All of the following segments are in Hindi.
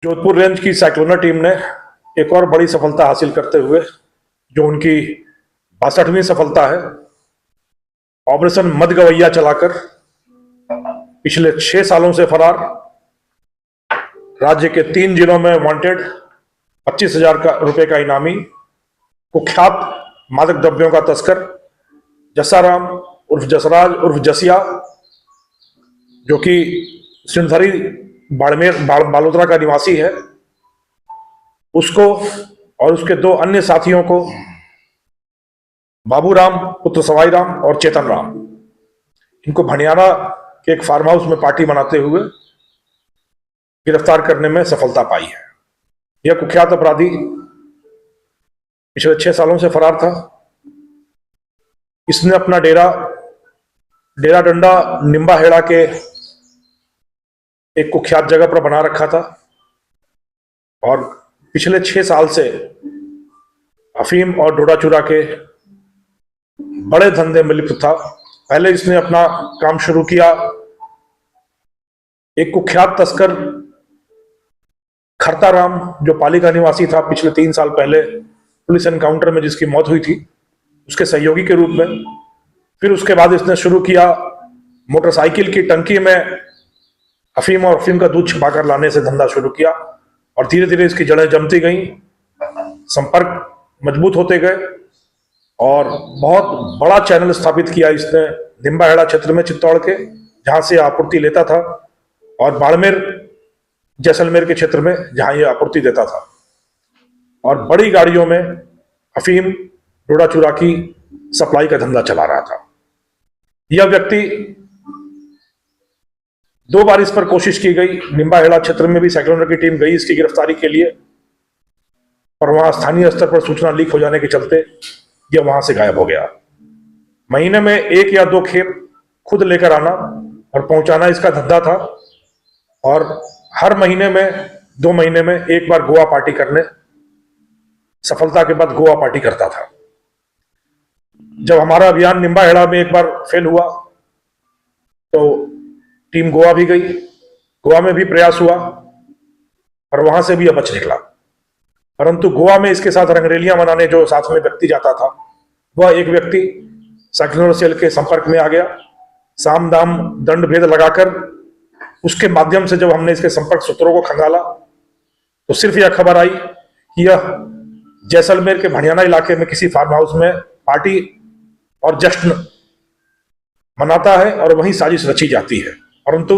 जोधपुर रेंज की साइक्लोना टीम ने एक और बड़ी सफलता हासिल करते हुए, जो उनकी 62वीं सफलता है, ऑपरेशन मदगवैया चलाकर पिछले 6 सालों से फरार, राज्य के 3 जिलों में वांटेड, 25,000 रुपए का इनामी, कुख्यात मादक द्रव्यों का तस्कर जसाराम उर्फ जसराज उर्फ जसिया, जो कि सिंधरी बाड़मेर बालोतरा का निवासी है, उसको और उसके 2 अन्य साथियों को, बाबूराम पुत्र सवाई राम और चेतन राम, इनको भनियारा के एक फार्म हाउस में पार्टी मनाते हुए गिरफ्तार करने में सफलता पाई है। यह कुख्यात अपराधी पिछले 6 सालों से फरार था। इसने अपना डेरा डंडा निम्बाहेड़ा के एक कुख्यात जगह पर बना रखा था और पिछले 6 साल से अफीम और डोडा चूरा के बड़े धंधे में लिप्त था। पहले इसने अपना काम शुरू किया एक कुख्यात तस्कर खरताराम, जो पाली का निवासी था, पिछले 3 साल पहले पुलिस एनकाउंटर में जिसकी मौत हुई थी, उसके सहयोगी के रूप में। फिर उसके बाद इसने शुरू किया मोटरसाइकिल की टंकी में अफीम और अफीम का दूध छिपाकर लाने से धंधा शुरू किया और धीरे धीरे इसकी जड़ें जमती गई, संपर्क मजबूत होते गए और बहुत बड़ा चैनल स्थापित किया इसने निम्बाहेड़ा क्षेत्र में, चित्तौड़ के, जहां से आपूर्ति लेता था, और बाड़मेर जैसलमेर के क्षेत्र में जहां यह आपूर्ति देता था, और बड़ी गाड़ियों में अफीम डोडा चूरा की सप्लाई का धंधा चला रहा था। यह व्यक्ति 2 बार इस पर कोशिश की गई। निम्बाहेड़ा क्षेत्र में भी साइक्लोना की टीम गई इसकी गिरफ्तारी के लिए, पर वहां स्थानीय स्तर पर सूचना लीक हो जाने के चलते यह वहां से गायब हो गया। महीने में 1 या 2 खेप खुद लेकर आना और पहुंचाना इसका धंधा था, और हर महीने में 2 महीने में एक बार गोवा पार्टी करने, सफलता के बाद गोवा पार्टी करता था। जब हमारा अभियान निम्बाहेड़ा में एक बार फेल हुआ तो टीम गोवा भी गई। गोवा में भी प्रयास हुआ और वहां से भी बच निकला, परंतु गोवा में इसके साथ रंगरेलियां मनाने जो साथ में व्यक्ति जाता था, वह एक व्यक्ति साइक्लोना सेल के संपर्क में आ गया। साम दाम दंड भेद लगाकर उसके माध्यम से जब हमने इसके संपर्क सूत्रों को खंगाला तो सिर्फ यह खबर आई कि यह जैसलमेर के भनियाना इलाके में किसी फार्म हाउस में पार्टी और जश्न मनाता है और वहीं साजिश रची जाती है, परंतु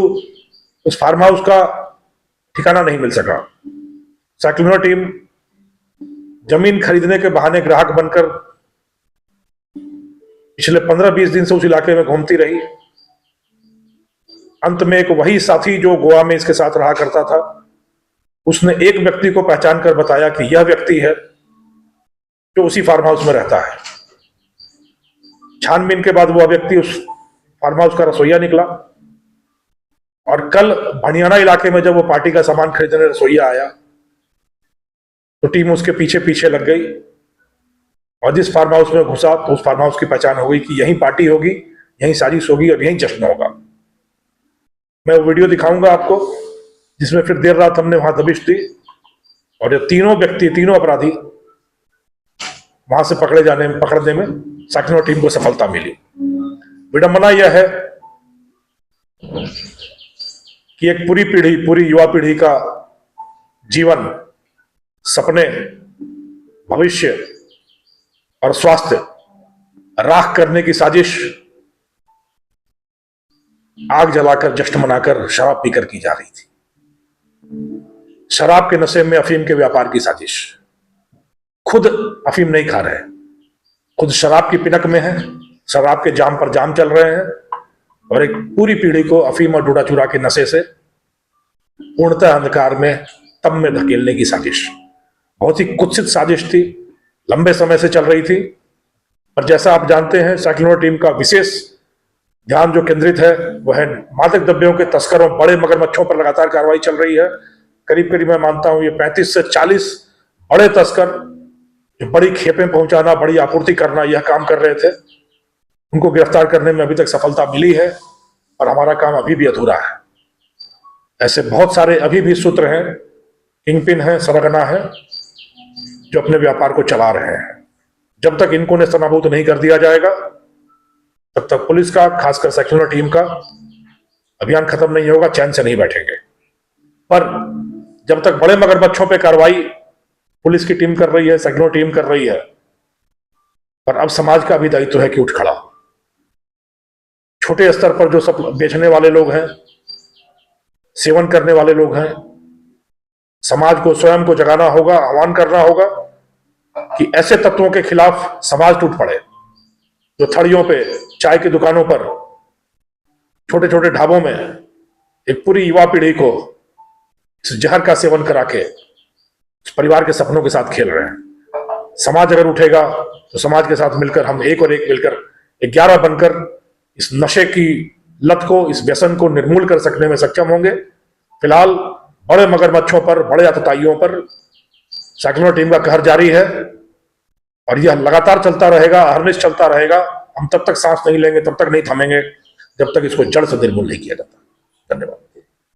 उस फार्म हाउस का ठिकाना नहीं मिल सका। साइक्लोना टीम जमीन खरीदने के बहाने ग्राहक बनकर पिछले 15-20 दिन से उस इलाके में घूमती रही। अंत में एक वही साथी जो गोवा में इसके साथ रहा करता था, उसने एक व्यक्ति को पहचान कर बताया कि यह व्यक्ति है जो उसी फार्म हाउस में रहता है। छानबीन के बाद वह व्यक्ति उस फार्म हाउस का रसोइया निकला, और कल भनियाना इलाके में जब वो पार्टी का सामान खरीदने रसोइया आया तो टीम उसके पीछे पीछे लग गई और जिस फार्म हाउस में घुसा तो उस फार्म हाउस की पहचान हो गई कि यहीं पार्टी होगी, यहीं साजिश होगी और यहीं जश्न होगा। मैं वो वीडियो दिखाऊंगा आपको जिसमें फिर देर रात हमने वहां दबिश दी और ये तीनों अपराधी वहां से पकड़ने में साइक्लोना टीम को सफलता मिली। विडंबना यह है कि एक पूरी युवा पीढ़ी का जीवन, सपने, भविष्य और स्वास्थ्य राख करने की साजिश आग जलाकर, जश्न मनाकर, शराब पीकर की जा रही थी। शराब के नशे में अफीम के व्यापार की साजिश। खुद अफीम नहीं खा रहे, खुद शराब की पिनक में है, शराब के जाम पर जाम चल रहे हैं, और एक पूरी पीढ़ी को अफीम और डोडा चूरा के नशे से पूर्णतः अंधकार में, तम में धकेलने की साजिश। बहुत ही कुत्सित साजिश थी, लंबे समय से चल रही थी, पर जैसा आप जानते हैं साइक्लोना टीम का विशेष ध्यान जो केंद्रित है वह है मादक द्रव्यों के तस्करों, बड़े मगरमच्छों पर लगातार कार्रवाई चल रही है। करीब करीब मैं मानता हूं ये 35 से 40 बड़े तस्कर जो बड़ी खेपें पहुंचाना, बड़ी आपूर्ति करना, यह काम कर रहे थे, उनको गिरफ्तार करने में अभी तक सफलता मिली है और हमारा काम अभी भी अधूरा है। ऐसे बहुत सारे अभी भी सूत्र हैं किंगपिन है, सरगना है, जो अपने व्यापार को चला रहे हैं। जब तक इनको नेस्तनाबूद नहीं कर दिया जाएगा, तब तक पुलिस का, खासकर सेक्युलर टीम का अभियान खत्म नहीं होगा, चैन से नहीं बैठेंगे। पर जब तक बड़े मगरमच्छों पे कार्रवाई पुलिस की टीम कर रही है, सेक्युलर टीम कर रही है, पर अब समाज का भी दायित्व है कि उठ खड़ा। छोटे स्तर पर जो सब बेचने वाले लोग हैं, सेवन करने वाले लोग हैं, समाज को, स्वयं को जगाना होगा, आह्वान करना होगा कि ऐसे तत्वों के खिलाफ समाज टूट पड़े, जो थड़ियों पे, चाय की दुकानों पर, छोटे छोटे ढाबों में एक पूरी युवा पीढ़ी को इस जहर का सेवन करा के इस परिवार के सपनों के साथ खेल रहे हैं। समाज अगर उठेगा तो समाज के साथ मिलकर हम एक और एक मिलकर 11 बनकर इस नशे की लत को, इस व्यसन को निर्मूल कर सकने में सक्षम होंगे। फिलहाल बड़े मगरमच्छों पर, बड़े आतताइयों पर सेक्युलर टीम का कहर जारी है और यह लगातार चलता रहेगा, अहरनिश चलता रहेगा। हम तब तक सांस नहीं लेंगे, तब तक नहीं थमेंगे, जब तक इसको जड़ से निर्मूल नहीं किया जाता। धन्यवाद।